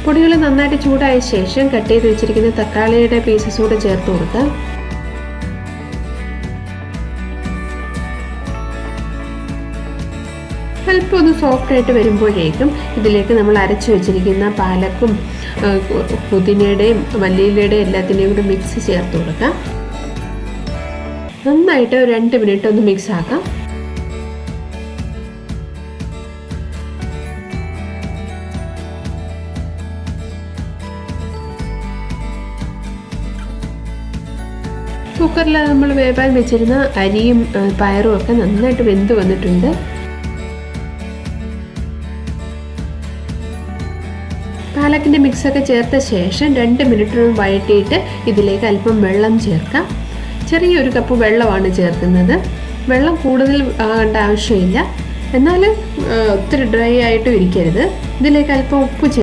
പൊടികൾ നന്നായിട്ട് ചൂടായ ശേഷം കട്ട് ചെയ്ത് വെച്ചിരിക്കുന്ന തക്കാളിയുടെ പീസസ് കൂടെ ചേർത്ത് കൊടുക്കാം. അല്പം ഒന്ന് സോഫ്റ്റ് ആയിട്ട് വരുമ്പോഴേക്കും ഇതിലേക്ക് നമ്മൾ അരച്ചു വെച്ചിരിക്കുന്ന പാലക്കും പുതിനയുടെയും മല്ലിയിലയുടെയും എല്ലാത്തിൻ്റെയും കൂടെ മിക്സ് ചേർത്ത് കൊടുക്കാം. നന്നായിട്ട് 2 മിനിറ്റ് ഒന്ന് മിക്സ് ആക്കാം. കുക്കറിൽ നമ്മൾ വേവാൻ വെച്ചിരുന്ന അരിയും പയറും ഒക്കെ നന്നായിട്ട് വെന്ത് വന്നിട്ടുണ്ട്. പാലക്കിൻ്റെ മിക്സൊക്കെ ചേർത്ത ശേഷം 2 മിനിറ്റ് വഴറ്റിയിട്ട് ഇതിലേക്ക് അല്പം വെള്ളം ചേർക്കാം. ചെറിയൊരു കപ്പ് വെള്ളമാണ് ചേർക്കുന്നത്. വെള്ളം കൂടുതൽ ആകേണ്ട ആവശ്യമില്ല, എന്നാൽ ഒത്തിരി ഡ്രൈ ആയിട്ടും ഇരിക്കരുത്. ഇതിലേക്ക് അല്പം ഉപ്പ്